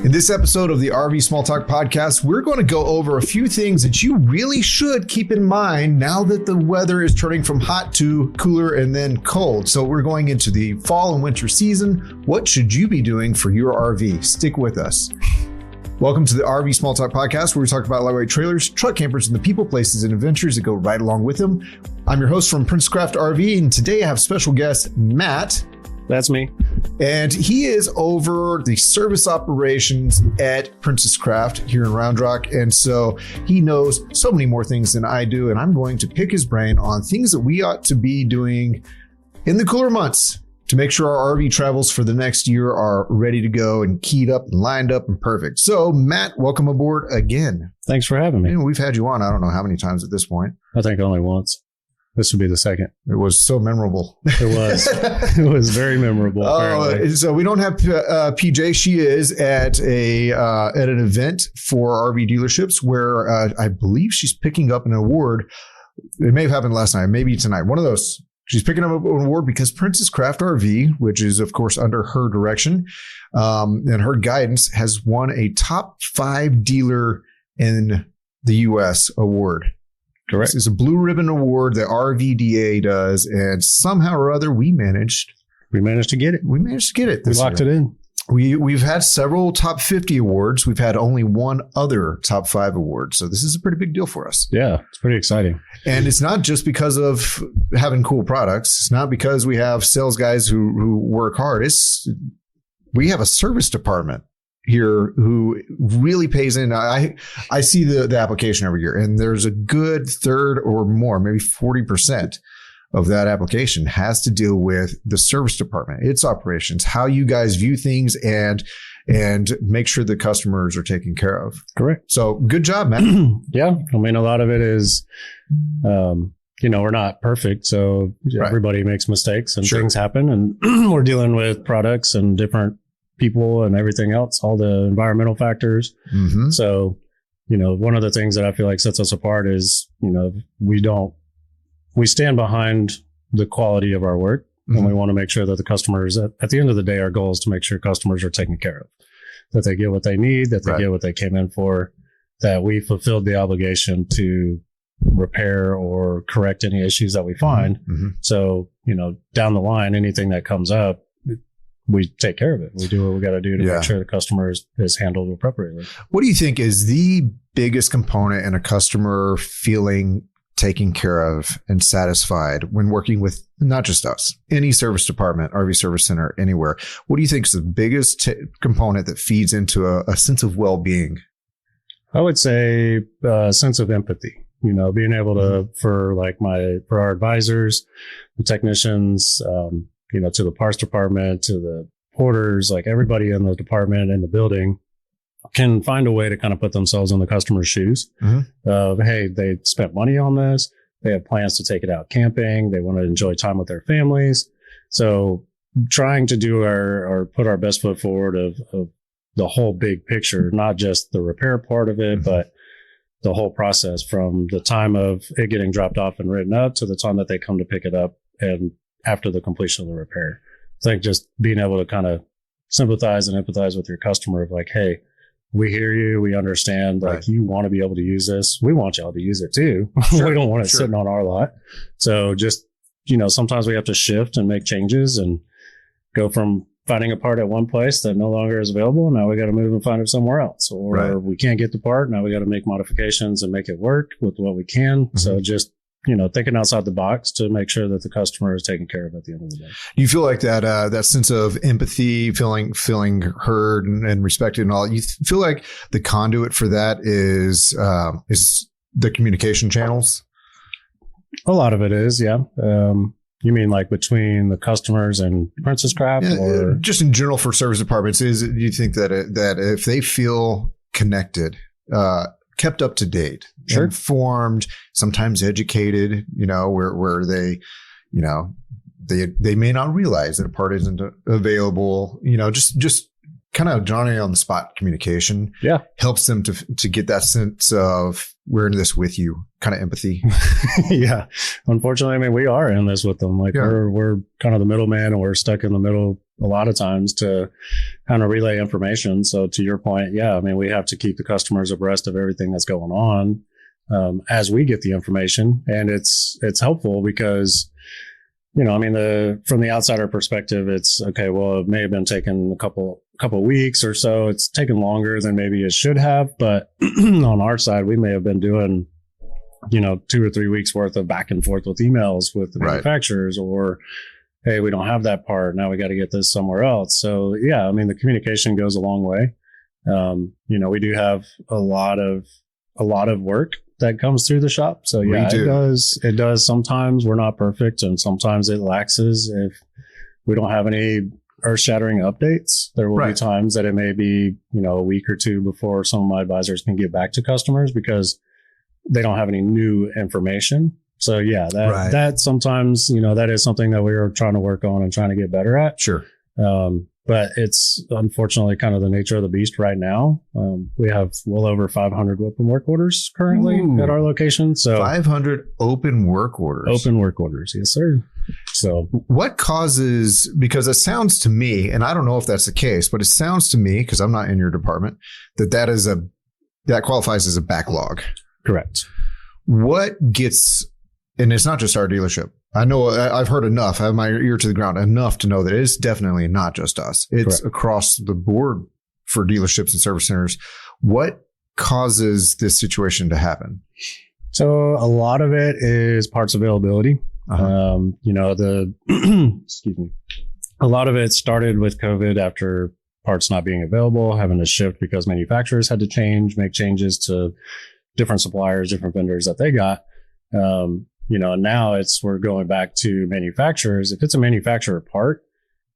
In this episode of the RV Small Talk podcast, we're going to go over a few things that you really should keep in mind now that the weather is turning from hot to cooler and then cold. So we're going into the fall and winter season. What should you be doing for your RV? Stick with us. Welcome to the RV Small Talk podcast, where we talk about lightweight trailers, truck campers, and the people, places, and adventures that go right along with them. I'm your host from Princess RV, and today I have special guest Matt. That's me. And he is over the service operations at Princess Craft here in Round Rock. And so he knows so many more things than I do. And I'm going to pick his brain on things that we ought to be doing in the cooler months to make sure our RV travels for the next year are ready to go and keyed up and lined up and perfect. So Matt, welcome aboard again. Thanks for having me. And we've had you on, I don't know how many times at this point. I think only once. This would be the second. It was so memorable. It was. It was very memorable. So we don't have PJ. She is at an event for RV dealerships where I believe she's picking up an award. It may have happened last night, maybe tonight. One of those. She's picking up an award because Princess Craft RV, which is of course under her direction and her guidance, has won a top 5 dealer in the U.S. award. Correct. It's a blue ribbon award that RVDA does, and somehow or other we managed to get it. We locked it in. We've had several top 50 awards. We've had only one other top 5 award. So this is a pretty big deal for us. Yeah, it's pretty exciting. And it's not just because of having cool products. It's not because we have sales guys who work hard. We have a service department here who really pays in. I see the application every year, and there's a good third or more, maybe 40% of that application has to deal with the service department, its operations, how you guys view things, and make sure the customers are taken care of. Correct. So good job, man. Yeah. I mean, a lot of it is, we're not perfect. So everybody makes mistakes and things happen, and we're dealing with products and different people and everything else, all the environmental factors. Mm-hmm. So, one of the things that I feel like sets us apart is, we stand behind the quality of our work, mm-hmm. and we want to make sure that the customers, at the end of the day, our goal is to make sure customers are taken care of, that they get what they need, that they get what they came in for, that we fulfilled the obligation to repair or correct any issues that we find. Mm-hmm. So, down the line, anything that comes up, we take care of it. We do what we got to do to make sure the customer is handled appropriately. What do you think is the biggest component in a customer feeling taken care of and satisfied when working with not just us, any service department, RV service center, anywhere? What do you think is the biggest component that feeds into a sense of well-being? I would say a sense of empathy. Being able to, for our advisors, the technicians, to the parts department, to the porters, like everybody in the department and the building can find a way to kind of put themselves in the customer's shoes. Mm-hmm. Hey, they spent money on this. They have plans to take it out camping. They want to enjoy time with their families. So trying to do put our best foot forward of the whole big picture, not just the repair part of it, mm-hmm. but the whole process from the time of it getting dropped off and written up to the time that they come to pick it up and after the completion of the repair. I think just being able to kind of sympathize and empathize with your customer of like, hey, we hear you, we understand, like you want to be able to use this. We want y'all to use it too. Sure. We don't want it sitting on our lot. So just, sometimes we have to shift and make changes and go from finding a part at one place that no longer is available. Now we got to move and find it somewhere else, or we can't get the part. Now we got to make modifications and make it work with what we can. Mm-hmm. So just, thinking outside the box to make sure that the customer is taken care of at the end of the day. You feel like that sense of empathy, feeling heard and respected and all. You feel like the conduit for that is the communication channels? A lot of it is, yeah. You mean like between the customers and Princess Craft, or just in general for service departments? Do you think that if they feel connected, kept up to date, informed, sometimes educated, where they, they may not realize that a part isn't available, just kind of Johnny on the spot communication helps them to get that sense of we're in this with you, kind of empathy. Yeah. Unfortunately, I mean, we are in this with them. Like we're kind of the middleman, and we're stuck in the middle a lot of times to kind of relay information. So to your point, yeah, I mean, we have to keep the customers abreast of everything that's going on as we get the information. And it's helpful because, you know, I mean, from the outsider perspective, it's okay. Well, it may have been taking a couple weeks or so. It's taken longer than maybe it should have. But on our side, we may have been doing, you know, 2 or 3 weeks worth of back and forth with emails with the manufacturers, or, hey, we don't have that part. Now we got to get this somewhere else. So yeah, I mean, the communication goes a long way. You know, we do have a lot of work that comes through the shop. So yeah, it does. Sometimes we're not perfect, and sometimes it laxes. If we don't have any earth-shattering updates, there will be times that it may be, you know, a week or two before some of my advisors can get back to customers because they don't have any new information. So yeah, that sometimes, you know, that is something that we are trying to work on and trying to get better at. Sure. But it's unfortunately kind of the nature of the beast right now. We have well over 500 open work orders currently at our location. So 500 open work orders. Open work orders. Yes, sir. So what causes, because it sounds to me, and I don't know if that's the case, but it sounds to me, because I'm not in your department, that qualifies as a backlog. Correct. What gets, and it's not just our dealership. I know I've heard enough. I have my ear to the ground enough to know that it's definitely not just us. It's across the board for dealerships and service centers. What causes this situation to happen? So a lot of it is parts availability. You know, excuse me. A lot of it started with COVID after parts not being available, having to shift because manufacturers had to make changes to different suppliers, different vendors that they got. You know, now we're going back to manufacturers. If it's a manufacturer part,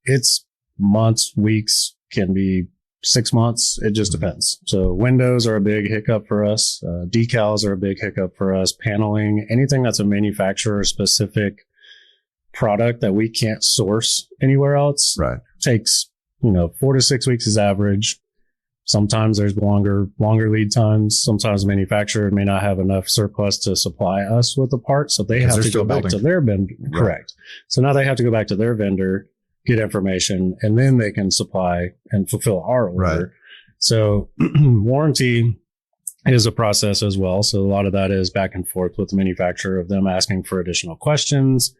it's months, weeks, can be 6 months. It just depends. So windows are a big hiccup for us. Decals are a big hiccup for us. Paneling, anything that's a manufacturer specific product that we can't source anywhere else takes, you know, 4 to 6 weeks is average. Sometimes there's longer lead times. Sometimes the manufacturer may not have enough surplus to supply us with the part. So they have to go back to their vendor. Correct. So now they have to go back to their vendor, get information, and then they can supply and fulfill our order. So warranty is a process as well. So a lot of that is back and forth with the manufacturer of them asking for additional questions.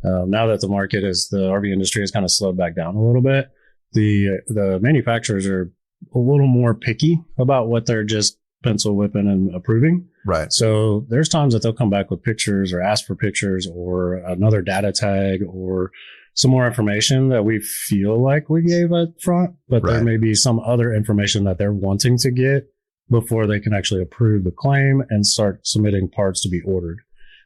Now that the RV industry has kind of slowed back down a little bit, the manufacturers are a little more picky about what they're just pencil whipping and approving. Right. So there's times that they'll come back with pictures or ask for pictures or another data tag or some more information that we feel like we gave up front, but there may be some other information that they're wanting to get before they can actually approve the claim and start submitting parts to be ordered.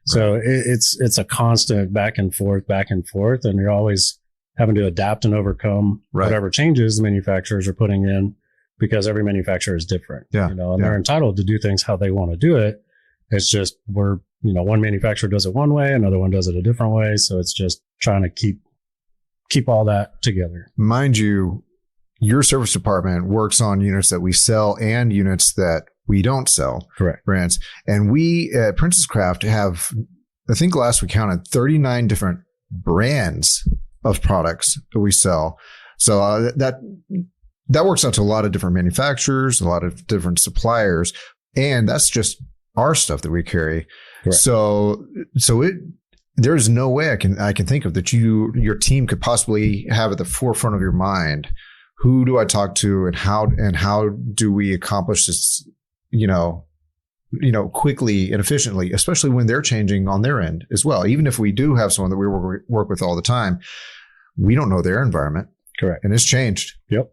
So it's a constant back and forth, and you're always having to adapt and overcome whatever changes the manufacturers are putting in, because every manufacturer is different, you know, and they're entitled to do things how they want to do it. It's just you know, one manufacturer does it one way, another one does it a different way. So it's just trying to keep all that together. Mind you, your service department works on units that we sell and units that we don't sell. Correct. Brands. And we at Princess Craft have, I think last we counted 39 different brands of products that we sell. So that works out to a lot of different manufacturers, a lot of different suppliers, and that's just our stuff that we carry. Correct. So there's no way I can think of that your team could possibly have at the forefront of your mind. Who do I talk to, and how do we accomplish this, you know, quickly and efficiently, especially when they're changing on their end as well. Even if we do have someone that we work with all the time, we don't know their environment. Correct. And it's changed. Yep.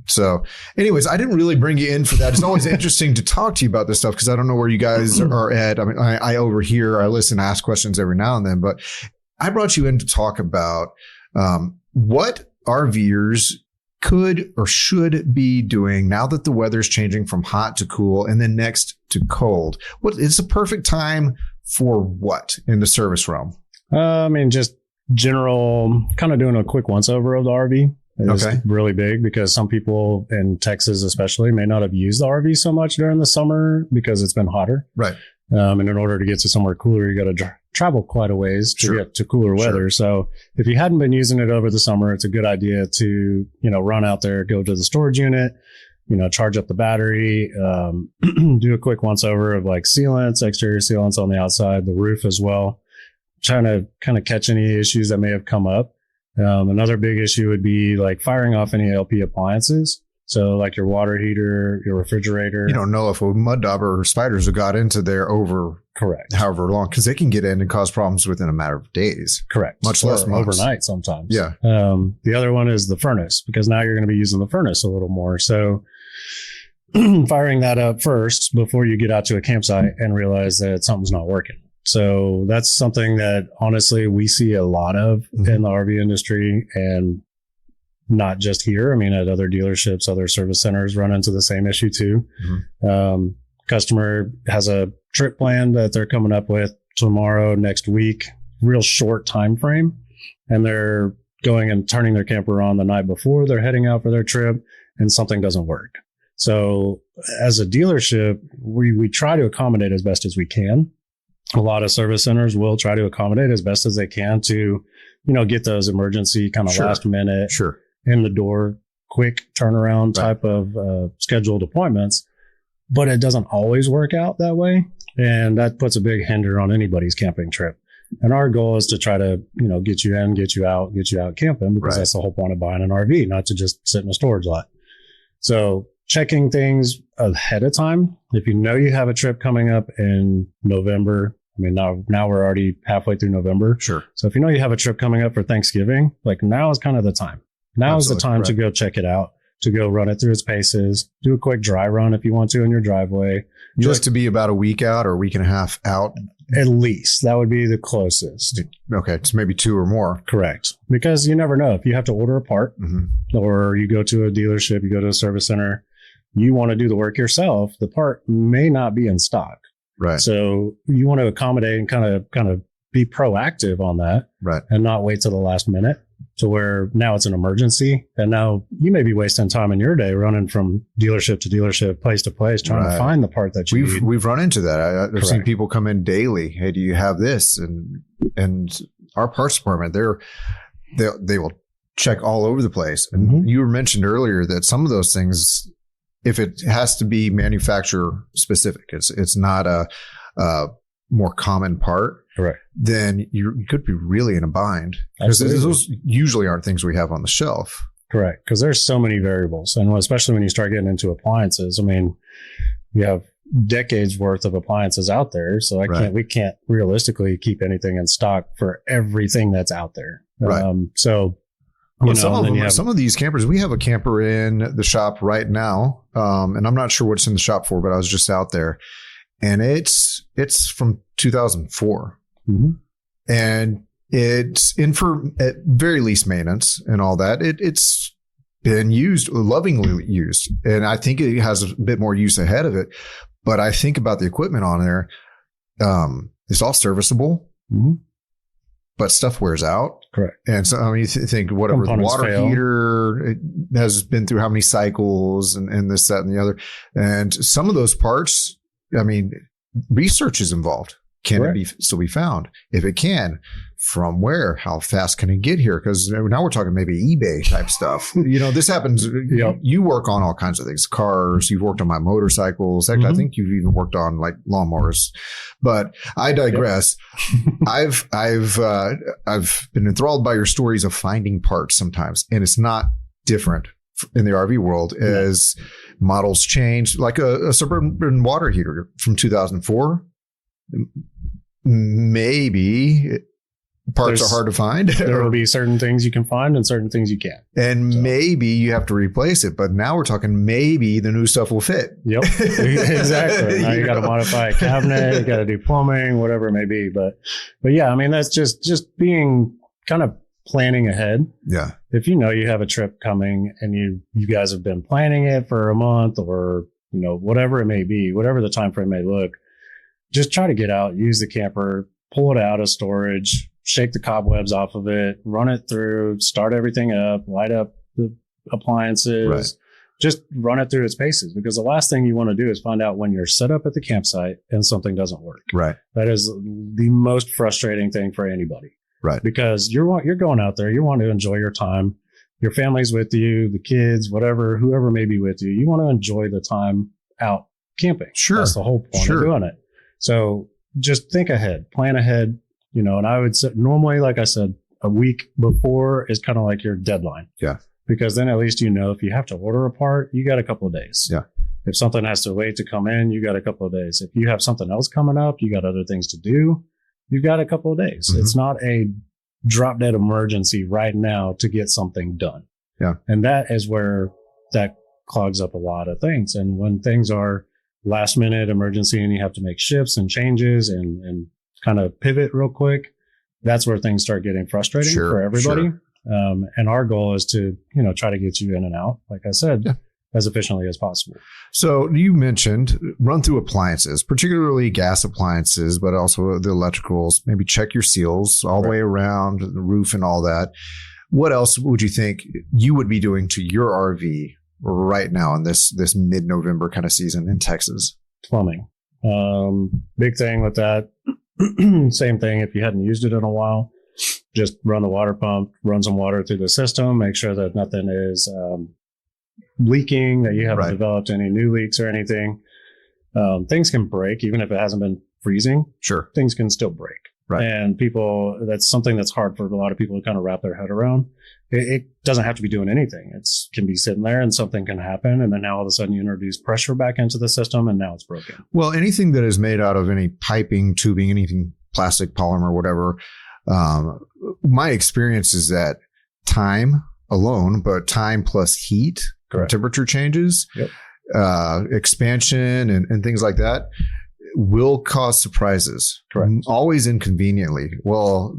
So anyways, I didn't really bring you in for that. It's always interesting to talk to you about this stuff because I don't know where you guys are at. I mean, I overhear, I listen, ask questions every now and then, but I brought you in to talk about what RVers could or should be doing now that the weather's changing from hot to cool and then next to cold. It's a perfect time for what in the service realm? I mean, just general, kind of doing a quick once over of the RV. Is really big because some people in Texas especially may not have used the RV so much during the summer because it's been hotter. Right. And in order to get to somewhere cooler, you got to travel quite a ways to Sure. get to cooler weather. So if you hadn't been using it over the summer, it's a good idea to, run out there, go to the storage unit, charge up the battery, do a quick once over of like sealants, exterior sealants on the outside, the roof as well, trying to kind of catch any issues that may have come up. Another big issue would be like firing off any LP appliances. So like your water heater, your refrigerator. You don't know if a mud dauber or spiders have got into there over Correct. however long, because they can get in and cause problems within a matter of days. Correct. Much less or months. overnight sometimes. Yeah. The other one is the furnace, because now you're going to be using the furnace a little more. So firing that up first before you get out to a campsite and realize that something's not working. So that's something that honestly we see a lot of in the RV industry, and not just here. I mean, at other dealerships, other service centers run into the same issue too. Customer has a trip plan that they're coming up with tomorrow, next week, real short time frame, and they're going and turning their camper on the night before they're heading out for their trip, and something doesn't work. So as a dealership, we try to accommodate as best as we can. A lot of service centers will try to accommodate as best as they can to, get those emergency kind of last minute in the door, quick turnaround type of scheduled appointments. But it doesn't always work out that way. And that puts a big hinder on anybody's camping trip. And our goal is to try to, get you in, get you out camping, because that's the whole point of buying an RV, not to just sit in a storage lot. So checking things ahead of time. If you have a trip coming up in November, I mean, now we're already halfway through November. Sure. So if you have a trip coming up for Thanksgiving, like now is kind of the time. Now is the time to go check it out, to go run it through its paces, do a quick dry run if you want to in your driveway. You like to be about a week out or a week and a half out? At least. That would be the closest. Okay. It's maybe 2 or more. Correct. Because you never know. If you have to order a part or you go to a dealership, you go to a service center, you want to do the work yourself, the part may not be in stock. Right. So you want to accommodate and kind of be proactive on that. Right. And not wait till the last minute to where now it's an emergency. And now you may be wasting time in your day running from dealership to dealership, place to place, trying to find the part that you need. We've run into that. I've seen people come in daily. Hey, do you have this? And our parts department, they will check all over the place. And you were mentioned earlier that some of those things, if it has to be manufacturer specific, it's not a more common part. Correct. Then you could be really in a bind, because those usually aren't things we have on the shelf. Correct. Because there's so many variables. And especially when you start getting into appliances, I mean, you have decades worth of appliances out there. So we can't realistically keep anything in stock for everything that's out there. Right. Some of these campers, we have a camper in the shop right now. And I'm not sure what it's in the shop for, but I was just out there, and it's from 2004. And it's in for at very least maintenance and all that. It's been used, lovingly used. And I think it has a bit more use ahead of it. But I think about the equipment on there. It's all serviceable, but stuff wears out. Correct. And so, you think whatever, the water heater, it has been through how many cycles and this, that, and the other. And some of those parts, research is involved. Can it still be found? If it can, from where? How fast can it get here? Because now we're talking maybe eBay type stuff. This happens. You work on all kinds of things. Cars. You've worked on my motorcycles. Heck, I think you've even worked on like lawnmowers. But I digress. I've been enthralled by your stories of finding parts sometimes, and it's not different in the RV world as models change. Like a Suburban water heater from 2004. Maybe parts are hard to find. There will be certain things you can find and certain things you can't. And maybe you have to replace it. But now we're talking maybe the new stuff will fit. Yep, exactly. Now you got to modify a cabinet, you got to do plumbing, whatever it may be. But yeah, that's just being kind of planning ahead. Yeah. If you have a trip coming and you guys have been planning it for a month or, whatever it may be, whatever the time frame may look, just try to get out, use the camper, pull it out of storage, shake the cobwebs off of it, run it through, start everything up, light up the appliances, just run it through its paces, because the last thing you want to do is find out when you're set up at the campsite and something doesn't work. Right. That is the most frustrating thing for anybody. Right. Because you're going out there, you want to enjoy your time. Your family's with you, the kids, whatever, whoever may be with you. You want to enjoy the time out camping. Sure. That's the whole point of doing it. So just think ahead, plan ahead, and I would say normally, like I said, a week before is kind of like your deadline. Yeah. Because then at least if you have to order a part, you got a couple of days. Yeah. If something has to wait to come in, you got a couple of days. If you have something else coming up, you got other things to do, you've got a couple of days. Mm-hmm. It's not a drop dead emergency right now to get something done. Yeah. And that is where that clogs up a lot of things. And when things are last minute emergency and you have to make shifts and changes and kind of pivot real quick, that's where things start getting frustrating for everybody. Sure. And our goal is to, try to get you in and out, like I said, as efficiently as possible. So you mentioned run through appliances, particularly gas appliances, but also the electricals, maybe check your seals all the way around the roof and all that. What else would you think you would be doing to your RV right now in this mid-November kind of season in Texas? Plumbing. Big thing with that. Same thing. If you hadn't used it in a while, just run the water pump, run some water through the system, make sure that nothing is leaking, that you haven't developed any new leaks or anything. Things can break, even if it hasn't been freezing. Sure. Things can still break. Right. And that's something that's hard for a lot of people to kind of wrap their head around. It doesn't have to be doing anything. It can be sitting there and something can happen. And then now all of a sudden you introduce pressure back into the system and now it's broken. Well, anything that is made out of any piping, tubing, anything plastic, polymer, whatever. My experience is that time alone, but time plus heat, temperature changes, expansion and things like that will cause surprises. Correct. Always inconveniently. Well,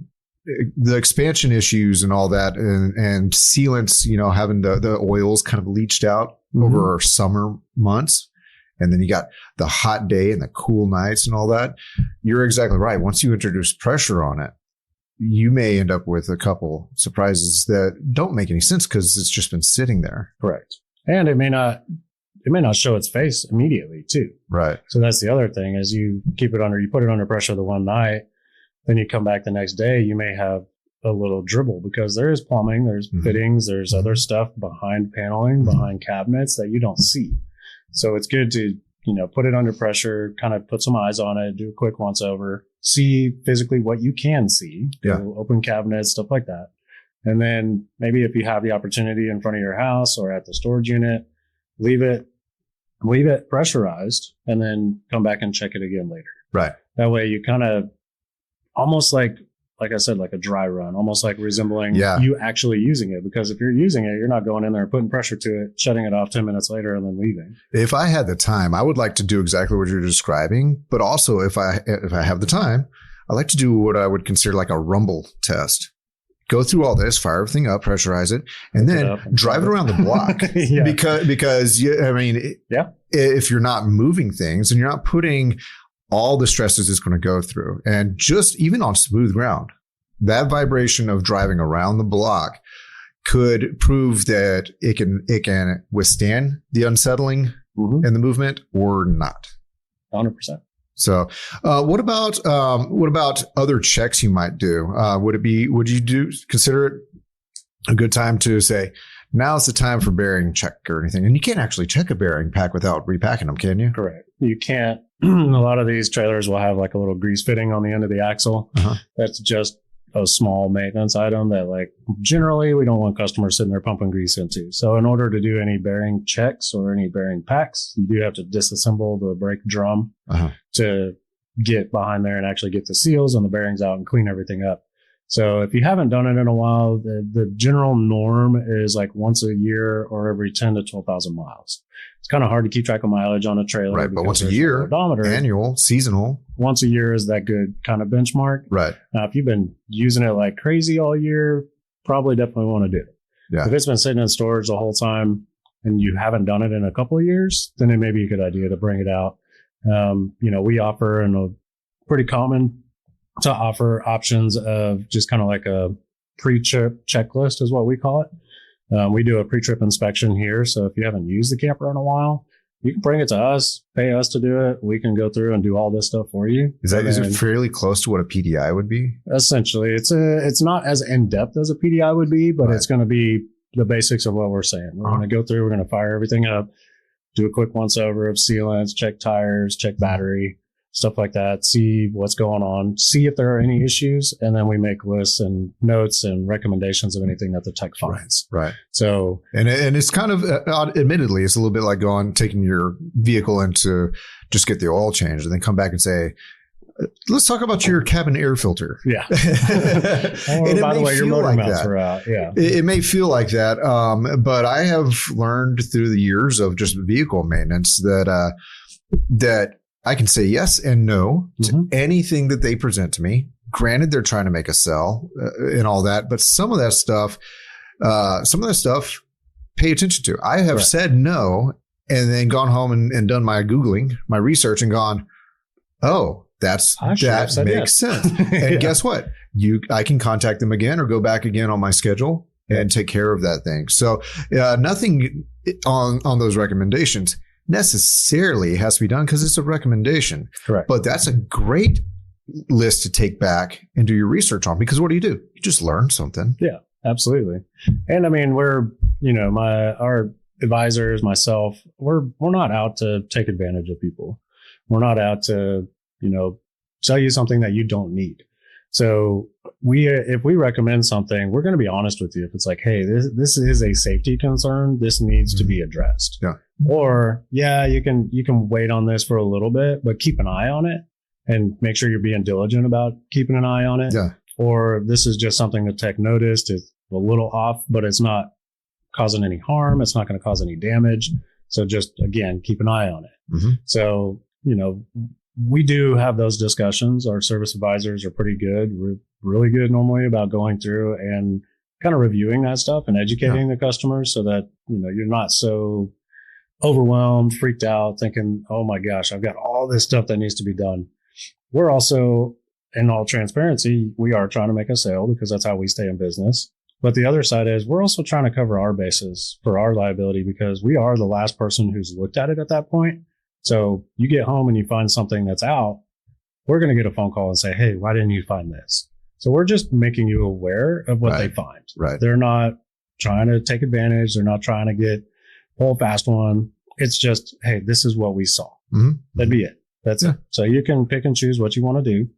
the expansion issues and all that and sealants, having the oils kind of leached out over summer months. And then you got the hot day and the cool nights and all that. You're exactly right. Once you introduce pressure on it, you may end up with a couple surprises that don't make any sense because it's just been sitting there. Correct. And it may not show its face immediately too. Right. So that's the other thing is you put it under pressure the one night, then you come back the next day, you may have a little dribble because there is plumbing, there's fittings, there's other stuff behind paneling, behind cabinets that you don't see. So it's good to, put it under pressure, kind of put some eyes on it, do a quick once over, see physically what you can see, open cabinets, stuff like that. And then maybe if you have the opportunity in front of your house or at the storage unit, leave it pressurized and then come back and check it again later. Right. That way you kind of almost like I said, like a dry run, almost like resembling you actually using it. Because if you're using it, you're not going in there and putting pressure to it, shutting it off 10 minutes later and then leaving. If I had the time, I would like to do exactly what you're describing. But also if I have the time, I like to do what I would consider like a rumble test. Go through all this, fire everything up, pressurize it, and then drive it around the block. Because if you're not moving things and you're not putting all the stresses it's going to go through, and just even on smooth ground, that vibration of driving around the block could prove that it can withstand the unsettling and the movement or not. 100%. So, what about other checks you might do? Would you consider it a good time to say, now's the time for bearing check or anything? And you can't actually check a bearing pack without repacking them, can you? Correct. You can't. A lot of these trailers will have like a little grease fitting on the end of the axle. That's just a small maintenance item that generally we don't want customers sitting there pumping grease into. So in order to do any bearing checks or any bearing packs, you do have to disassemble the brake drum to get behind there and actually get the seals and the bearings out and clean everything up. So if you haven't done it in a while, the general norm is like once a year or every 10 to 12,000 miles. It's kind of hard to keep track of mileage on a trailer. Right, but once a year, annual, seasonal. Once a year is that good kind of benchmark. Right. Now, if you've been using it like crazy all year, probably definitely want to do it. Yeah. If it's been sitting in storage the whole time and you haven't done it in a couple of years, then it may be a good idea to bring it out. We offer, and a pretty common to offer options of just kind of like a pre-trip checklist is what we call it. We do a pre-trip inspection here. So if you haven't used the camper in a while, you can bring it to us, pay us to do it. We can go through and do all this stuff for you. Is it fairly close to what a PDI would be? Essentially, it's not as in-depth as a PDI would be, but it's going to be the basics of what we're saying. We're going to go through, we're going to fire everything up, do a quick once over of sealants, check tires, check battery, stuff like that, see what's going on, see if there are any issues, and then we make lists and notes and recommendations of anything that the tech finds. Right. So, and it's kind of, admittedly, it's a little bit like taking your vehicle in to just get the oil changed and then come back and say, let's talk about your cabin air filter. Yeah. And by the way, your motor like mounts that. are out. Yeah. It may feel like that. But I have learned through the years of just vehicle maintenance that I can say yes and no to anything that they present to me. Granted, they're trying to make a sell and all that, but some of that stuff, pay attention to. I have said no and then gone home and done my Googling, my research, and gone, oh, that makes sense. And guess what? I can contact them again or go back again on my schedule and take care of that thing. So nothing on those recommendations necessarily has to be done because it's a recommendation. Correct. But that's a great list to take back and do your research on, because what do? You just learn something. Yeah, absolutely. And I mean, our advisors, myself, we're not out to take advantage of people. We're not out to, sell you something that you don't need. So if we recommend something, we're going to be honest with you. If it's like, hey, this is a safety concern, this needs to be addressed. Yeah. Or you can wait on this for a little bit, but keep an eye on it and make sure you're being diligent about keeping an eye on it. Yeah. Or this is just something the tech noticed. It's a little off, but it's not causing any harm. It's not going to cause any damage. So just, again, keep an eye on it. Mm-hmm. So, we do have those discussions. Our service advisors are pretty good. We're really good normally about going through and kind of reviewing that stuff and educating the customers so that, you're not so overwhelmed, freaked out, thinking, oh my gosh, I've got all this stuff that needs to be done. We're also, in all transparency, we are trying to make a sale because that's how we stay in business. But the other side is we're also trying to cover our bases for our liability because we are the last person who's looked at it at that point. So you get home and you find something that's out, we're going to get a phone call and say, hey, why didn't you find this? So we're just making you aware of what they find. Right. They're not trying to take advantage. They're not trying to pull a fast one. It's just, hey, this is what we saw. Mm-hmm. That'd be it. That's it. So you can pick and choose what you want to do.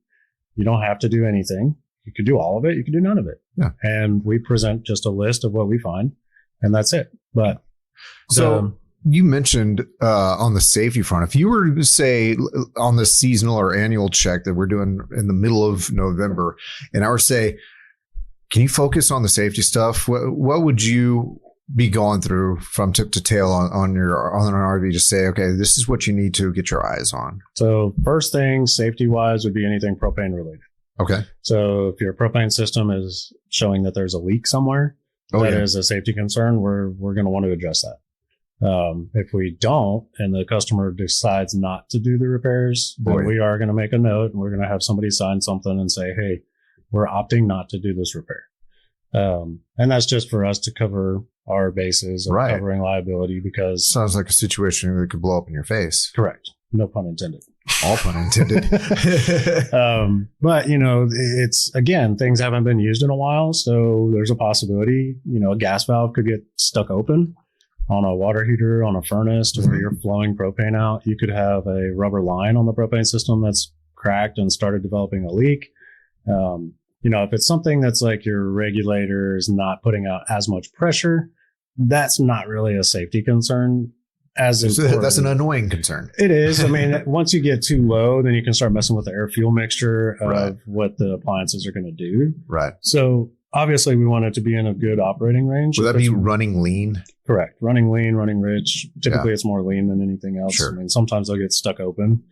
You don't have to do anything. You could do all of it. You could do none of it. Yeah. And we present just a list of what we find, and that's it. But you mentioned on the safety front, if you were to say on the seasonal or annual check that we're doing in the middle of November, and I were to say, can you focus on the safety stuff? What would you be going through from tip to tail on an RV to say, okay, this is what you need to get your eyes on? So first thing, safety wise, would be anything propane related. Okay. So if your propane system is showing that there's a leak somewhere, that is a safety concern. We're going to want to address that. If we don't, and the customer decides not to do the repairs, then we are going to make a note and we're going to have somebody sign something and say, hey, we're opting not to do this repair. And that's just for us to cover our bases of covering liability, because sounds like a situation that could blow up in your face. Correct. No pun intended. All pun intended. But it's, again, things haven't been used in a while. So there's a possibility, a gas valve could get stuck open on a water heater, on a furnace, to where you're flowing propane out. You could have a rubber line on the propane system that's cracked and started developing a leak. If it's something that's like your regulator is not putting out as much pressure, that's not really a safety concern. That's an annoying concern. It is. I mean, once you get too low, then you can start messing with the air fuel mixture of what the appliances are going to do. Right. So obviously we want it to be in a good operating range. Would that be running lean? Correct. Running lean, running rich. Typically it's more lean than anything else. Sure. I mean, sometimes they'll get stuck open.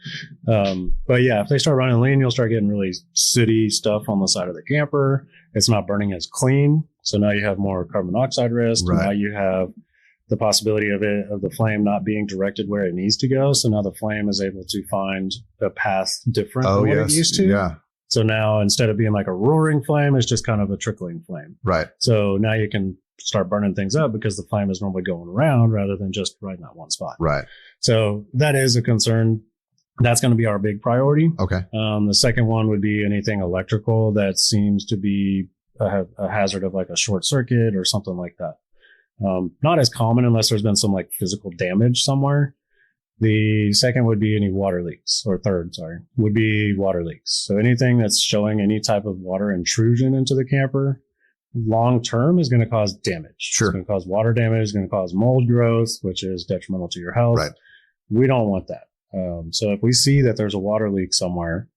But yeah, if they start running lean, you'll start getting really sooty stuff on the side of the camper. It's not burning as clean. So now you have more carbon monoxide risk. Right. Now you have the possibility of the flame not being directed where it needs to go. So now the flame is able to find a path different than what it used to. Yeah. So now instead of being like a roaring flame, it's just kind of a trickling flame. Right. So now you can start burning things up because the flame is normally going around rather than just right in that one spot. Right. So that is a concern. That's going to be our big priority. Okay. The second one would be anything electrical that seems to be a hazard of like a short circuit or something like that. Not as common unless there's been some like physical damage somewhere. The second would be any water leaks, or third, sorry, would be water leaks. So anything that's showing any type of water intrusion into the camper long term is going to cause damage. Sure. It's going to cause water damage, it's going to cause mold growth, which is detrimental to your health. Right. We don't want that. So if we see that there's a water leak somewhere,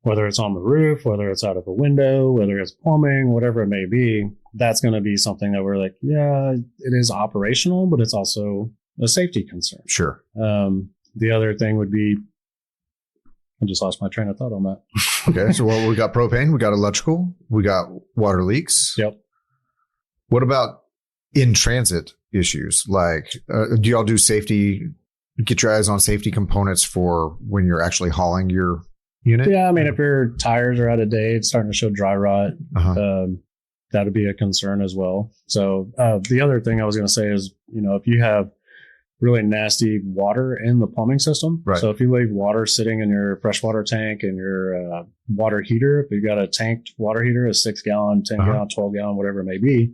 whether it's on the roof, whether it's out of a window, whether it's plumbing, whatever it may be, that's going to be something that we're like, yeah, it is operational, but it's also a safety concern. Sure. The other thing would be, I just lost my train of thought on that. Okay. So we got propane, we got electrical, we got water leaks. Yep. What about in transit issues? Like, do y'all do safety? Get your eyes on safety components for when you're actually hauling your unit? Yeah. I mean, if your tires are out of date, it's starting to show dry rot, that would be a concern as well. So the other thing I was going to say is, if you have really nasty water in the plumbing system. Right. So if you leave water sitting in your freshwater tank and your water heater, if you've got a tanked water heater, a 6-gallon, 10-gallon, 12-gallon, whatever it may be,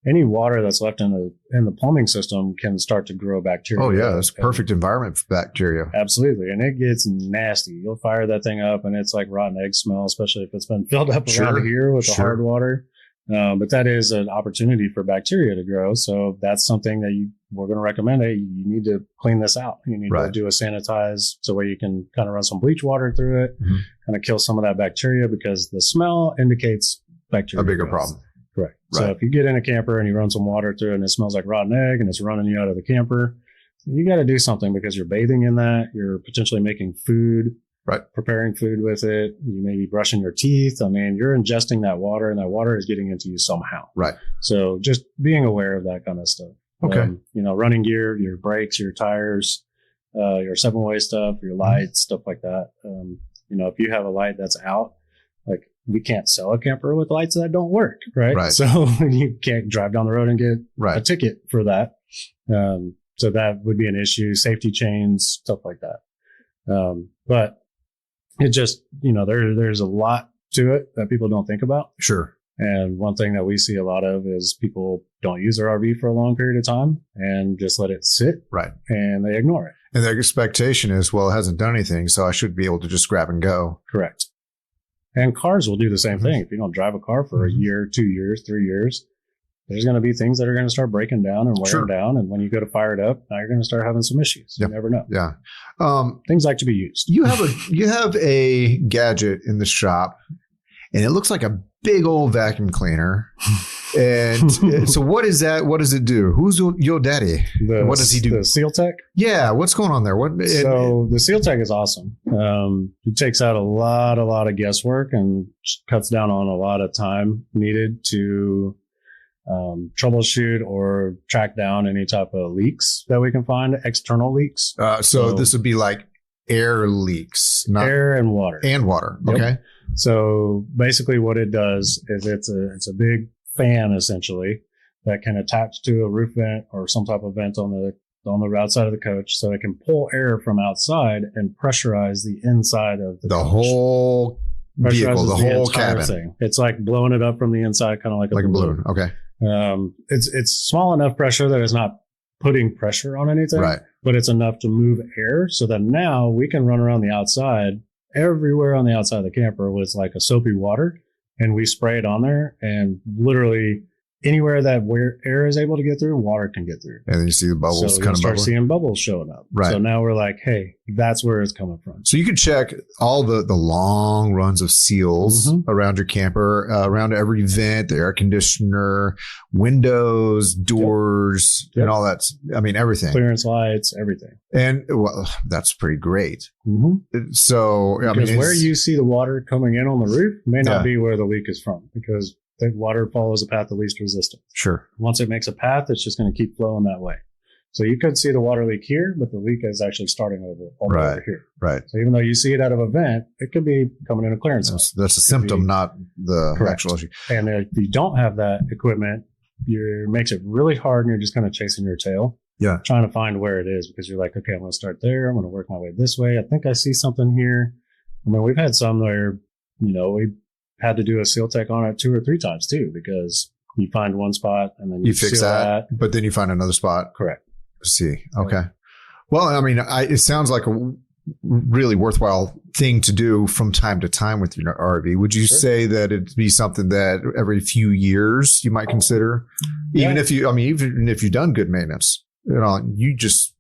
any water that's left in the plumbing system can start to grow bacteria. Oh yeah, that's a perfect environment for bacteria. Absolutely, and it gets nasty. You'll fire that thing up, and it's like rotten egg smell, especially if it's been filled up around here with the hard water. But that is an opportunity for bacteria to grow. So that's something that we're going to recommend. Hey, you need to clean this out. You need to do a sanitize so where you can kind of run some bleach water through it, kind of kill some of that bacteria, because the smell indicates bacteria. A bigger growth. problem. Correct. Right. So if you get in a camper and you run some water through it and it smells like rotten egg and it's running you out of the camper, you got to do something, because you're bathing in that. You're potentially making food. Right. Preparing food with it. You may be brushing your teeth. I mean, you're ingesting that water, and that water is getting into you somehow. Right. So just being aware of that kind of stuff. Okay. Running gear, your brakes, your tires, your 7-way stuff, your lights, stuff like that. If you have a light that's out, like, we can't sell a camper with lights that don't work. Right. So you can't drive down the road and get a ticket for that. So that would be an issue. Safety chains, stuff like that. But it just, there's a lot to it that people don't think about. Sure. And one thing that we see a lot of is people don't use their RV for a long period of time and just let it sit. Right. And they ignore it. And their expectation is, well, it hasn't done anything, so I should be able to just grab and go. Correct. And cars will do the same thing. If you don't drive a car for a year, 2 years, 3 years, there's going to be things that are going to start breaking down and wearing down. And when you go to fire it up, now you're going to start having some issues. You never know. Yeah. Things like to be used. You have a gadget in the shop, and it looks like a big old vacuum cleaner. And so what is that? What does it do? Who's your daddy? What does he do? The Seal Tech? Yeah. What's going on there? So the Seal Tech is awesome. It takes out a lot of guesswork and cuts down on a lot of time needed to troubleshoot or track down any type of leaks that we can find, external leaks. So this would be like air leaks, not air and water. And water. Yep. Okay. So basically what it does is it's a big fan essentially that can attach to a roof vent or some type of vent on the outside of the coach, so it can pull air from outside and pressurize the inside of the whole vehicle, the whole cabin. Thing. It's like blowing it up from the inside, kind of like a balloon. Okay. It's small enough pressure that it's not putting pressure on anything, right? But it's enough to move air so that now we can run around the outside, everywhere on the outside of the camper with like a soapy water, and we spray it on there, and literally anywhere that where air is able to get through, water can get through. And then you see the bubbles kind of start seeing bubbles showing up. Right. So now we're like, hey, that's where it's coming from. So you can check all the long runs of seals around your camper, around every vent, the air conditioner, windows, doors, and all that. I mean, everything. Clearance lights, everything. And well, that's pretty great. So because where you see the water coming in on the roof may not be where the leak is from, because the water follows a path of least resistance. Sure. Once it makes a path, it's just going to keep flowing that way. So you could see the water leak here, but the leak is actually starting over here. Right. So even though you see it out of a vent, it could be coming in a clearance. That's a symptom, not the actual issue. And if you don't have that equipment, makes it really hard, and you're just kind of chasing your tail. Yeah. Trying to find where it is, because you're like, okay, I'm going to start there. I'm going to work my way this way. I think I see something here. I mean, we've had some where, we had to do a seal tech on it 2 or 3 times too, because you find one spot and then you fix seal that, but then you find another spot. Correct. See. Okay. Well, I mean, it sounds like a really worthwhile thing to do from time to time with your RV. Would you say that it'd be something that every few years you might consider, even if you've done good maintenance, you just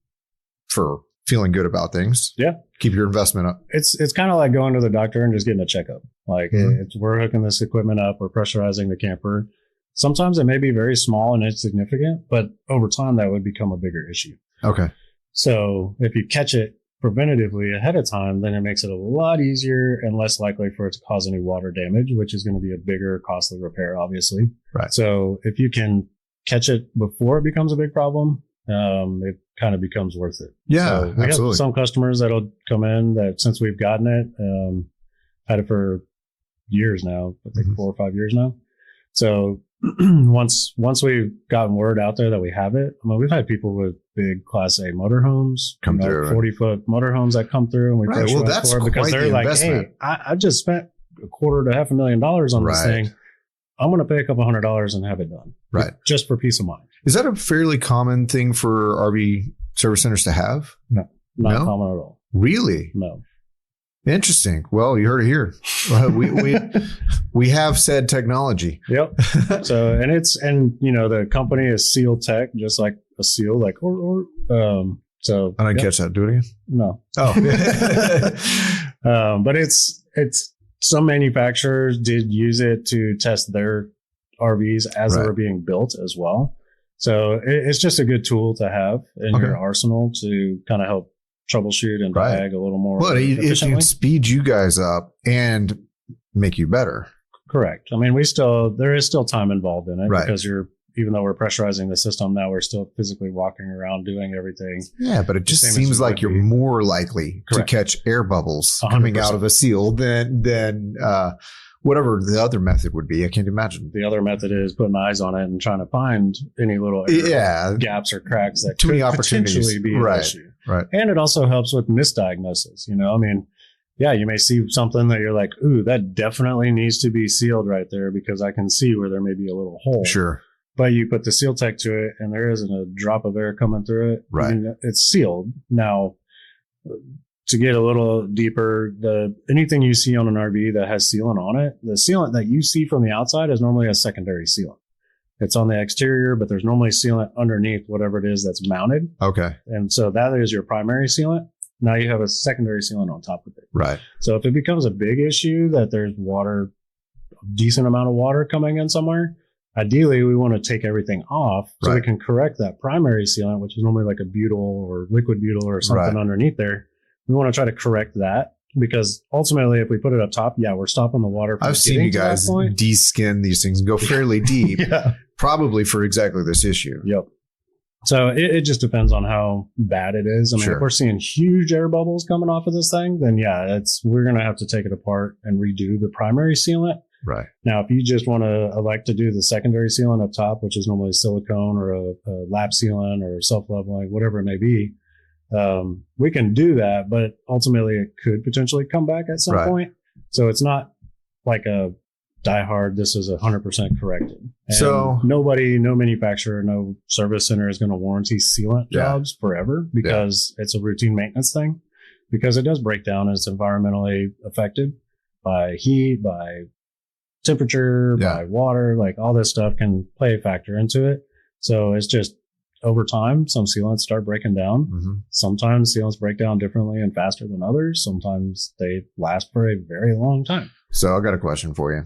for feeling good about things. Yeah. Keep your investment up. It's kind of like going to the doctor and just getting a checkup. Like we're hooking this equipment up, we're pressurizing the camper. Sometimes it may be very small and insignificant, but over time that would become a bigger issue. Okay. So if you catch it preventatively ahead of time, then it makes it a lot easier and less likely for it to cause any water damage, which is going to be a bigger, costly repair, obviously. Right. So if you can catch it before it becomes a big problem, it kind of becomes worth it. Yeah, so we absolutely. have some customers that'll come in that since we've gotten it, had it for years now, I think 4 or 5 years now. So once we've gotten word out there that we have it, I mean, we've had people with big Class A motorhomes, come through, 40-foot motorhomes that come through, and we pressurize for it because they're like, hey, I just spent $250,000 to $500,000 on this thing. I'm going to pay a couple $100 and have it done. Right. Just for peace of mind. Is that a fairly common thing for RV service centers to have? No, not common at all. Really? No. Interesting. Well, you heard it here. We have said technology. Yep. So, and the company is Seal Tech, just like a seal, like so. I didn't catch that. Do it again. No. Oh. But it's some manufacturers did use it to test their RVs as they were being built as well. So it's just a good tool to have in your arsenal to kind of help troubleshoot and diag a little more. Well, it can speed you guys up and make you better. Correct. I mean, there is still time involved in it because even though we're pressurizing the system now, we're still physically walking around doing everything. Yeah, but it just seems like you're more likely to catch air bubbles 100%. Coming out of a seal than whatever the other method would be. I can't imagine. The other method is putting eyes on it and trying to find any little gaps or cracks that could potentially be an issue. Right. And it also helps with misdiagnosis. I mean, you may see something that you're like, ooh, that definitely needs to be sealed right there because I can see where there may be a little hole. Sure. But you put the seal tech to it and there isn't a drop of air coming through it. Right. I mean, it's sealed. Now, to get a little deeper, anything you see on an RV that has sealant on it, the sealant that you see from the outside is normally a secondary sealant. It's on the exterior, but there's normally sealant underneath whatever it is that's mounted. Okay. And so that is your primary sealant. Now you have a secondary sealant on top of it. Right. So if it becomes a big issue that there's water, a decent amount of water coming in somewhere, ideally we want to take everything off so we can correct that primary sealant, which is normally like a butyl or liquid butyl or something underneath there. We want to try to correct that because ultimately if we put it up top, we're stopping the water from I've seen you guys de-skin these things and go fairly deep, probably for exactly this issue. Yep. So it just depends on how bad it is. I mean, if we're seeing huge air bubbles coming off of this thing, then we're going to have to take it apart and redo the primary sealant. Right. Now, if you just want to like to do the secondary sealant up top, which is normally silicone or a lap sealant or self-leveling, whatever it may be, we can do that, but ultimately it could potentially come back at some point. So it's not like a die hard, this is 100% corrected. And so no manufacturer, no service center is going to warranty sealant jobs forever because it's a routine maintenance thing, because it does break down and it's environmentally affected by heat, by temperature, by water, like all this stuff can play a factor into it. So it's just over time, some sealants start breaking down. Mm-hmm. Sometimes sealants break down differently and faster than others. Sometimes they last for a very long time. So I got a question for you.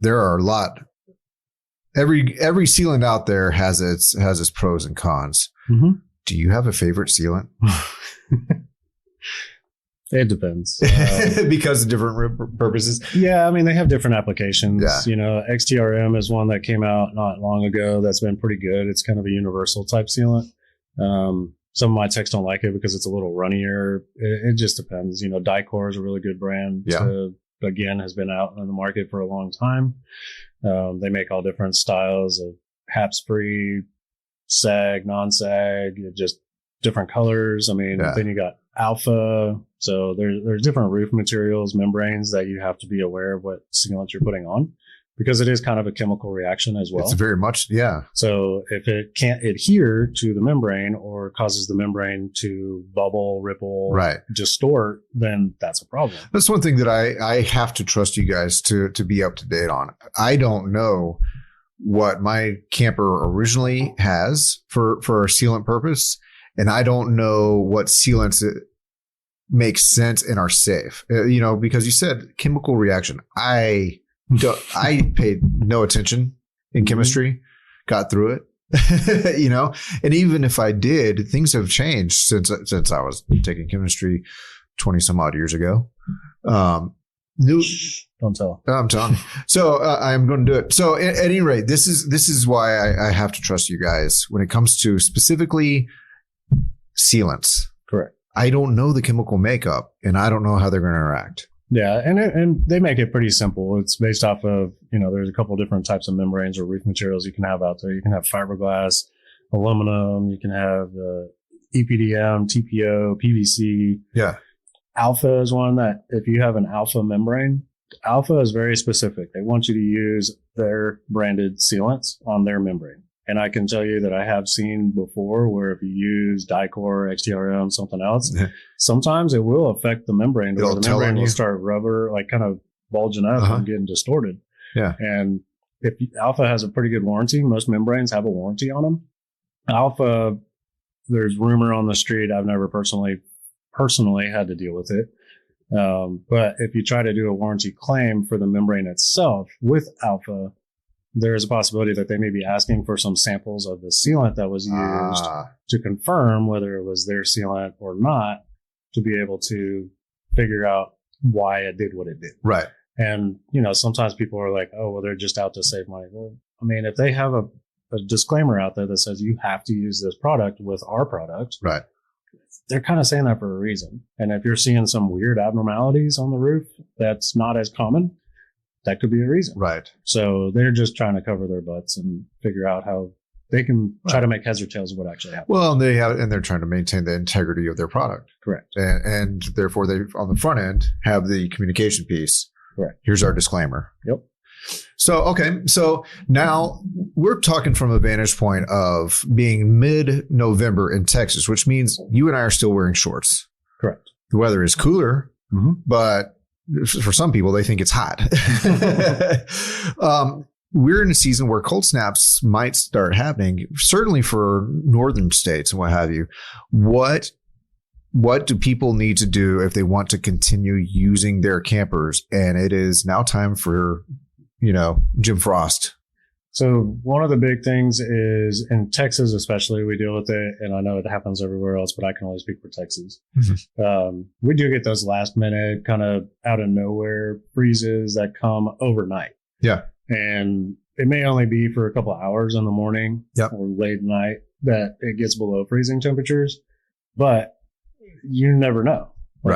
There are a lot. Every sealant out there has its pros and cons. Mm-hmm. Do you have a favorite sealant? It depends. Because of different purposes? Yeah, I mean, they have different applications. Yeah. XTRM is one that came out not long ago that's been pretty good. It's kind of a universal type sealant. Some of my techs don't like it because it's a little runnier. It just depends. Dicor is a really good brand. Again, has been out in the market for a long time. They make all different styles of HAPS free, sag, non-sag, just different colors. I mean, then you got alpha. So there's different roof materials, membranes that you have to be aware of what sealant you're putting on, because it is kind of a chemical reaction as well. It's very much, yeah. So if it can't adhere to the membrane or causes the membrane to bubble, ripple, distort, then that's a problem. That's one thing that I have to trust you guys to be up to date on. I don't know what my camper originally has for a sealant purpose, and I don't know what sealants make sense and are safe. Because you said chemical reaction. I paid no attention in chemistry, got through it, and even if I did, things have changed since I was taking chemistry 20 some odd years ago. Don't tell. I'm telling you. So I'm going to do it. So at any rate, this is why I have to trust you guys when it comes to specifically sealants. Correct. I don't know the chemical makeup, and I don't know how they're going to interact. Yeah, and they make it pretty simple. It's based off of, there's a couple of different types of membranes or roof materials you can have out there. You can have fiberglass, aluminum, you can have EPDM, TPO, PVC. Yeah. Alpha is one that if you have an alpha membrane, alpha is very specific. They want you to use their branded sealants on their membrane. And I can tell you that I have seen before where if you use Dicor, XTRM, something else, sometimes it will affect the membrane. The membrane will start rubber, like kind of bulging up and getting distorted. Yeah. And if Alpha has a pretty good warranty, most membranes have a warranty on them. Alpha, there's rumor on the street. I've never personally had to deal with it. But if you try to do a warranty claim for the membrane itself with Alpha, there is a possibility that they may be asking for some samples of the sealant that was used to confirm whether it was their sealant or not, to be able to figure out why it did what it did. Right. And, sometimes people are like, oh, well, they're just out to save money. Well, I mean, if they have a disclaimer out there that says you have to use this product with our product, right, they're kind of saying that for a reason. And if you're seeing some weird abnormalities on the roof that's not as common, that could be a reason. Right. So they're just trying to cover their butts and figure out how they can try to make heads or tails of what actually happened. Well, they're trying to maintain the integrity of their product. Correct. And therefore they, on the front end, have the communication piece. Correct. Here's our disclaimer. Yep. So, okay. So now we're talking from a vantage point of being mid-November in Texas, which means you and I are still wearing shorts. Correct. The weather is cooler, but for some people, they think it's hot. We're in a season where cold snaps might start happening, certainly for northern states and what have you. What do people need to do if they want to continue using their campers? And it is now time for, Jim Frost. So one of the big things is in Texas, especially, we deal with it, and I know it happens everywhere else, but I can only speak for Texas. We do get those last minute kind of out of nowhere freezes that come overnight. Yeah. And it may only be for a couple of hours in the morning or late at night that it gets below freezing temperatures, but you never know.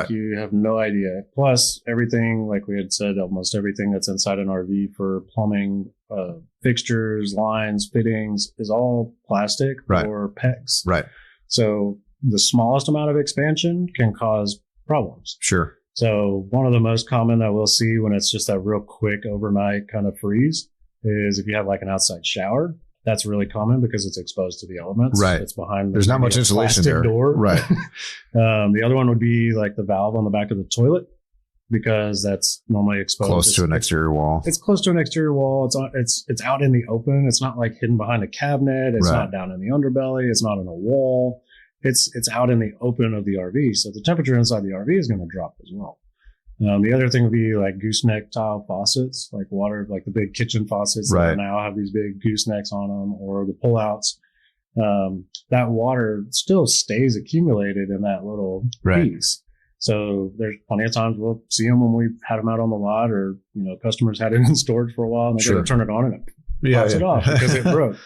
You have no idea. Plus everything, like we had said, almost everything that's inside an RV for plumbing, fixtures, lines, fittings is all plastic or PEX. Right. So the smallest amount of expansion can cause problems. Sure. So one of the most common that we'll see when it's just that real quick overnight kind of freeze is if you have like an outside shower. That's really common because it's exposed to the elements. Right. It's behind. There's not much insulation there. Door. Right. The other one would be like the valve on the back of the toilet, because that's normally exposed. Close to an exterior wall. It's close to an exterior wall. It's out in the open. It's not like hidden behind a cabinet. It's not down in the underbelly. It's not in a wall. It's out in the open of the RV. So the temperature inside the RV is going to drop as well. The other thing would be like gooseneck tile faucets, like water, like the big kitchen faucets that now have these big goosenecks on them, or the pullouts. That water still stays accumulated in that little piece. So there's plenty of times we'll see them when we've had them out on the lot, or customers had it in storage for a while and they got to turn it on and it pops it off because it broke.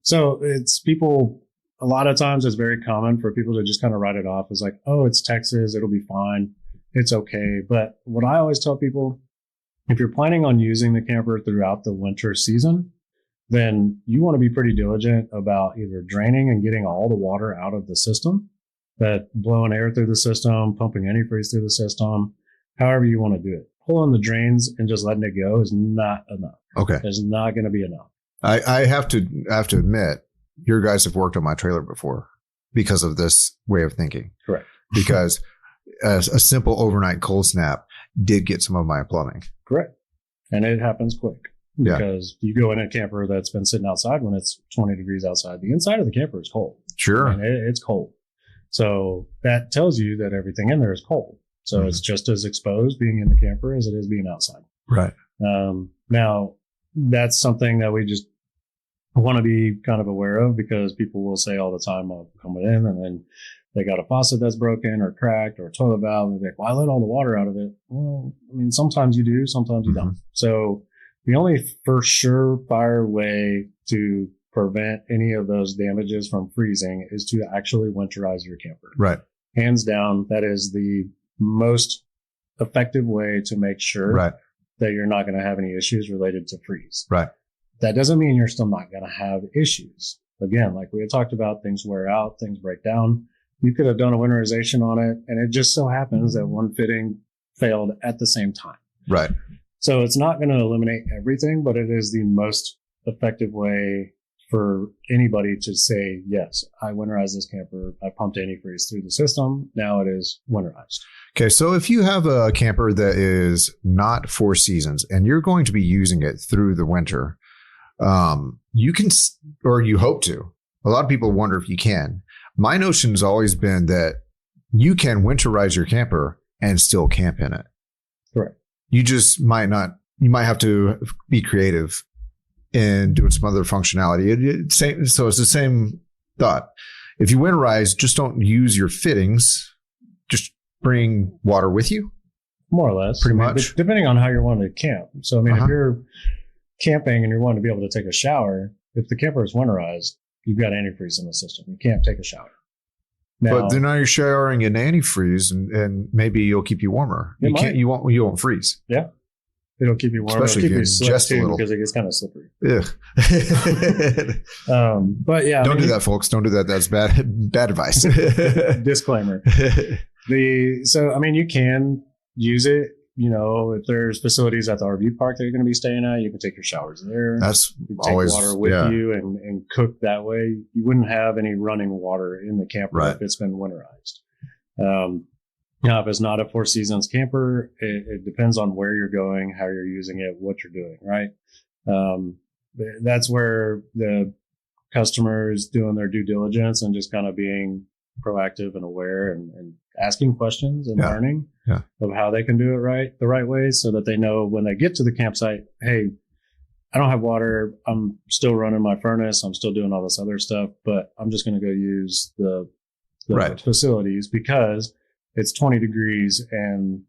So it's people. A lot of times it's very common for people to just kind of write it off as like, oh, it's Texas, it'll be fine. It's okay. But what I always tell people, if you're planning on using the camper throughout the winter season, then you want to be pretty diligent about either draining and getting all the water out of the system, that blowing air through the system, pumping antifreeze through the system, however you want to do it. Pulling the drains and just letting it go is not enough. Okay. It's not going to be enough. I have to admit, your guys have worked on my trailer before because of this way of thinking. Correct. Because a simple overnight cold snap did get some of my plumbing. Correct. And it happens quick because you go in a camper that's been sitting outside when it's 20 degrees outside. The inside of the camper is cold. Sure. And it's cold. So that tells you that everything in there is cold. So it's just as exposed being in the camper as it is being outside. Right. Now, that's something that we just want to be kind of aware of, because people will say all the time, I'll come in and then they got a faucet that's broken or cracked or a toilet valve. And they're like, well, I let all the water out of it. Well, I mean, sometimes you do, sometimes you don't. So the only for sure fire way to prevent any of those damages from freezing is to actually winterize your camper. Right. Hands down, that is the most effective way to make sure that you're not going to have any issues related to freeze. Right. That doesn't mean you're still not going to have issues. Again, like we had talked about, things wear out, things break down. You could have done a winterization on it, and it just so happens that one fitting failed at the same time. Right. So it's not going to eliminate everything, but it is the most effective way for anybody to say, yes, I winterized this camper. I pumped antifreeze through the system. Now it is winterized. Okay. So if you have a camper that is not 4 seasons and you're going to be using it through the winter, you can, or you hope to. A lot of people wonder if you can. My notion has always been that you can winterize your camper and still camp in it. Correct. You just might not, you might have to be creative and doing some other functionality. So it's the same thought. If you winterize, just don't use your fittings. Just bring water with you. More or less. Pretty much. Depending on how you're wanting to camp. So, I mean, if you're camping and you're wanting to be able to take a shower, if the camper is winterized, you've got antifreeze in the system. You can't take a shower. Now, but then now you're showering in antifreeze, and maybe it'll keep you warmer. You won't freeze. Yeah. It'll keep you warm. Especially it'll keep if you ingest a little, because it gets kind of slippery. Yeah. But yeah, don't do that, folks. Don't do that. That's bad advice. Disclaimer. So I mean, you can use it. You know, if there's facilities at the RV park that you're going to be staying at, you can take your showers there. That's you can always take water with you and cook that way. You wouldn't have any running water in the camper if it's been winterized. Now, if it's not a 4 seasons camper, it depends on where you're going, how you're using it, what you're doing, right? That's where the customers doing their due diligence and just kind of being proactive and aware and asking questions and learning of how they can do it the right way, so that they know when they get to the campsite, hey, I don't have water. I'm still running my furnace. I'm still doing all this other stuff, but I'm just going to go use the facilities because it's 20 degrees and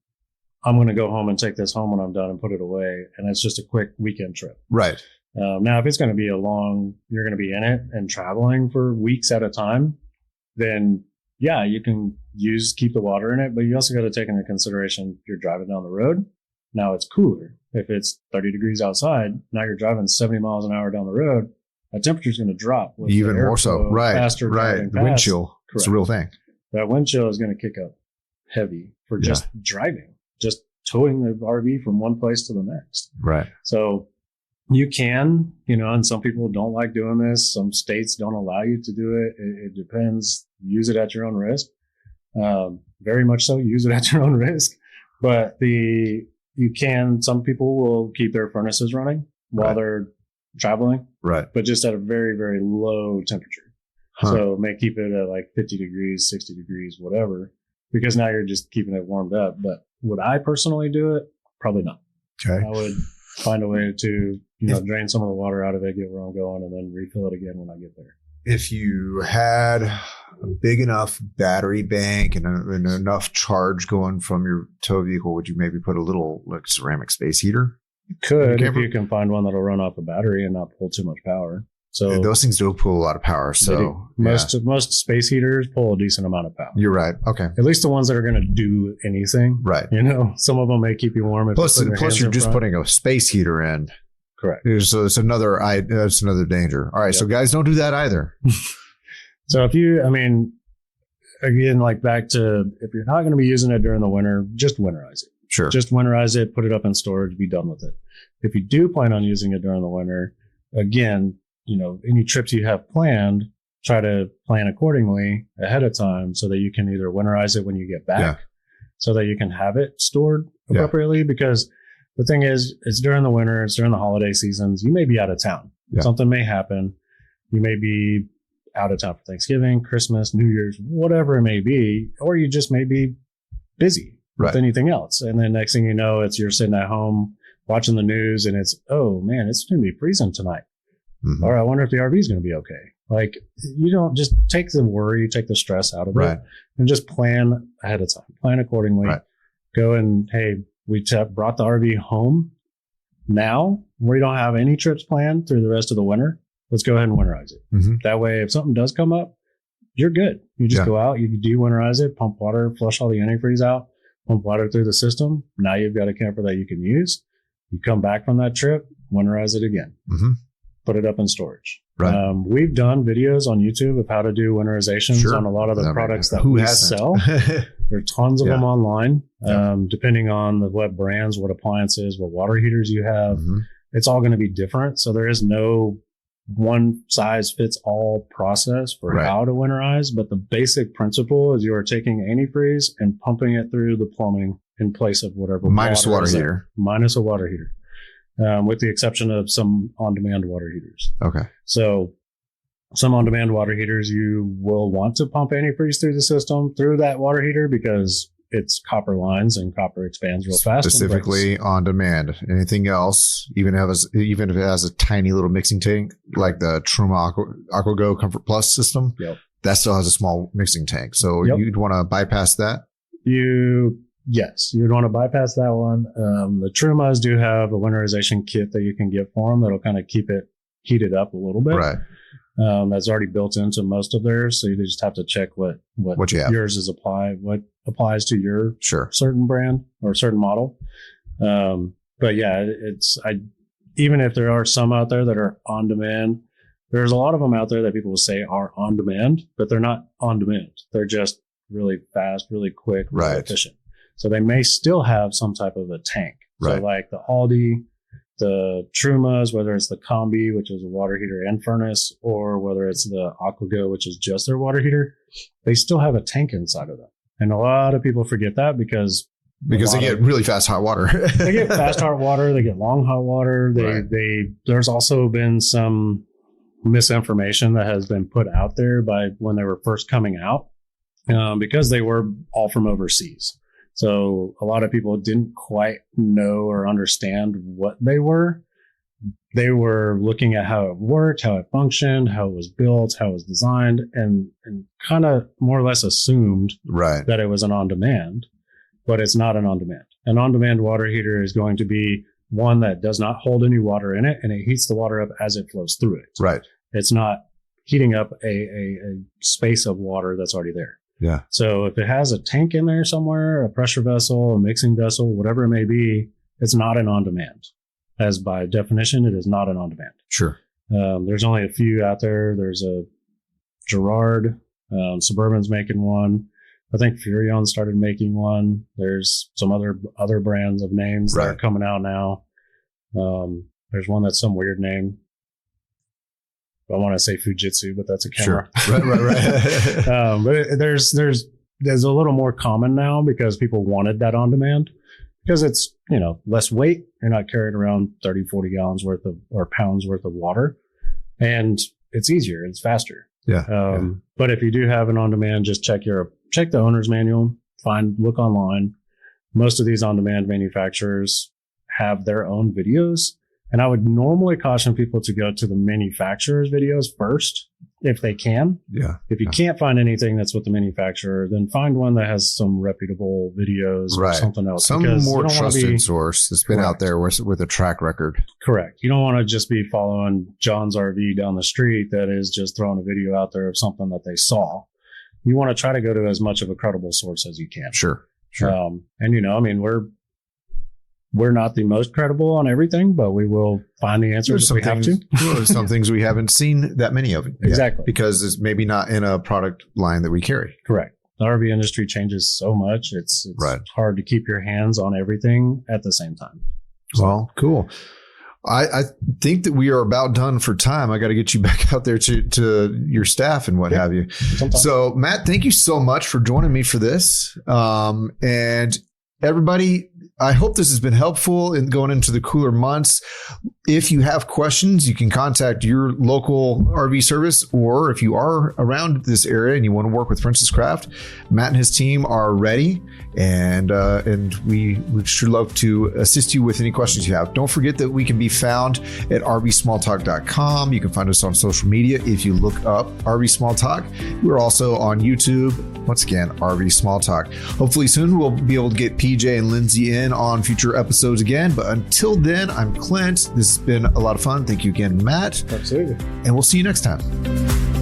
I'm going to go home and take this home when I'm done and put it away. And it's just a quick weekend trip. Right. Now, if it's going to be you're going to be in it and traveling for weeks at a time, then yeah, you can keep the water in it, but you also got to take into consideration you're driving down the road. Now it's cooler. If it's 30 degrees outside, now you're driving 70 miles an hour down the road, that temperature is going to drop. With even more so. Right. Faster right. The wind chill. It's a real thing. That wind chill is going to kick up heavy for just driving, just towing the RV from one place to the next. Right. So you can, and some people don't like doing this. Some states don't allow you to do it. It depends. Use it at your own risk. Very much so. Use it at your own risk. But some people will keep their furnaces running while they're traveling. Right. But just at a very, very low temperature. So may keep it at like 50 degrees, 60 degrees, whatever, because now you're just keeping it warmed up. But would I personally do it? Probably not. Okay. I would find a way to, drain some of the water out of it, get where I'm going, and then refill it again when I get there. If you had a big enough battery bank and enough charge going from your tow vehicle, would you maybe put a little ceramic space heater? You could, if you can find one that'll run off a battery and not pull too much power. So those things do pull a lot of power. So most space heaters pull a decent amount of power. You're right. Okay. At least the ones that are going to do anything. Right. Some of them may keep you warm. Plus you're just putting a space heater in. Correct. So it's another danger. All right. Yep. So guys, don't do that either. So again, like back to, if you're not going to be using it during the winter, just winterize it. Sure. Just winterize it, put it up in storage, be done with it. If you do plan on using it during the winter, again, any trips you have planned, try to plan accordingly ahead of time so that you can either winterize it when you get back, so that you can have it stored appropriately. Because the thing is, it's during the winter, it's during the holiday seasons. You may be out of town. Yeah. Something may happen. You may be out of town for Thanksgiving, Christmas, New Year's, whatever it may be, or you just may be busy with anything else. And then next thing you know, you're sitting at home watching the news and it's, oh man, it's going to be freezing tonight. Mm-hmm. Or I wonder if the RV is going to be okay. Like, you don't just take the worry, take the stress out of it, and just plan ahead of time, plan accordingly. Go and, hey, we brought the RV home. Now we don't have any trips planned through the rest of the winter. Let's go ahead and winterize it. Mm-hmm. That way, if something does come up, you're good. You just go out, you de-winterize it, pump water, flush all the antifreeze out, pump water through the system. Now you've got a camper that you can use. You come back from that trip, winterize it again. Mm-hmm. Put it up in storage. We've done videos on YouTube of how to do winterizations on a lot of the products that we sell. There are tons of them online, depending on what brands, what appliances, what water heaters you have. Mm-hmm. It's all going to be different. So there is no one size fits all process for how to winterize. But the basic principle is you are taking antifreeze and pumping it through the plumbing in place of whatever. Minus water heater. Minus a water heater. With the exception of some on-demand water heaters. Okay. So some on-demand water heaters, you will want to pump antifreeze through the system through that water heater because it's copper lines and copper expands real fast. Specifically on demand. Anything else, even if it has a tiny little mixing tank, like the Truma AquaGo Comfort Plus system, that still has a small mixing tank. So you'd want to bypass that? Yes, you'd want to bypass that one. The Trumas do have a winterization kit that you can get for them that'll kind of keep it heated up a little bit. Right. That's already built into most of theirs. So you just have to check what yours is what applies to your certain brand or certain model. But yeah, even if there are some out there that are on demand, there's a lot of them out there that people will say are on demand, but they're not on demand. They're just really fast, really quick, really efficient. So they may still have some type of a tank. So like the Aldi, the Trumas, whether it's the Combi, which is a water heater and furnace, or whether it's the AquaGo, which is just their water heater, they still have a tank inside of them. And a lot of people forget that because they get really fast hot water. They get fast hot water. They get long hot water. There's also been some misinformation that has been put out there by when they were first coming out because they were all from overseas. So a lot of people didn't quite know or understand what they were. They were looking at how it worked, how it functioned, how it was built, how it was designed, and kind of more or less assumed that it was an on-demand, but it's not an on-demand. An on-demand water heater is going to be one that does not hold any water in it, and it heats the water up as it flows through it. Right. It's not heating up a space of water that's already there. Yeah. So if it has a tank in there somewhere, a pressure vessel, a mixing vessel, whatever it may be, it's not an on-demand. As by definition, it is not an on-demand. Sure. There's only a few out there. There's a Girard, Suburban's making one. I think Furrion started making one. There's some other brands of names that are coming out now. There's one that's some weird name. I want to say Fujitsu, but that's a camera. Sure. Right. But there's a little more common now because people wanted that on demand because it's, less weight. You're not carrying around 30, 40 gallons worth of, or pounds worth of water, and it's easier. It's faster. Yeah. But if you do have an on demand, just check the owner's manual, look online. Most of these on demand manufacturers have their own videos. And I would normally caution people to go to the manufacturer's videos first, if they can. Yeah. If you can't find anything that's with the manufacturer, then find one that has some reputable videos or something else. Some more trusted source that's been out there with a track record. Correct. You don't want to just be following John's RV down the street that is just throwing a video out there of something that they saw. You want to try to go to as much of a credible source as you can. Sure. And, we're not the most credible on everything, but we will find the answers if we have to. There's some things we haven't seen that many of. Exactly. Because it's maybe not in a product line that we carry. Correct. The RV industry changes so much. It's right. hard to keep your hands on everything at the same time. Well, cool. I think that we are about done for time. I got to get you back out there to your staff and what have you. Sometimes. So, Matt, thank you so much for joining me for this. And everybody, I hope this has been helpful in going into the cooler months. If you have questions, you can contact your local RV service, or if you are around this area and you want to work with Princess Craft, Matt and his team are ready, and we would sure love to assist you with any questions you have. Don't forget that we can be found at rvsmalltalk.com. You can find us on social media if you look up RV Small Talk. We're also on YouTube. Once again, RV Small Talk. Hopefully soon we'll be able to get PJ and Lindsay in on future episodes again. But until then, I'm Clint. This has been a lot of fun. Thank you again, Matt. Absolutely. And we'll see you next time.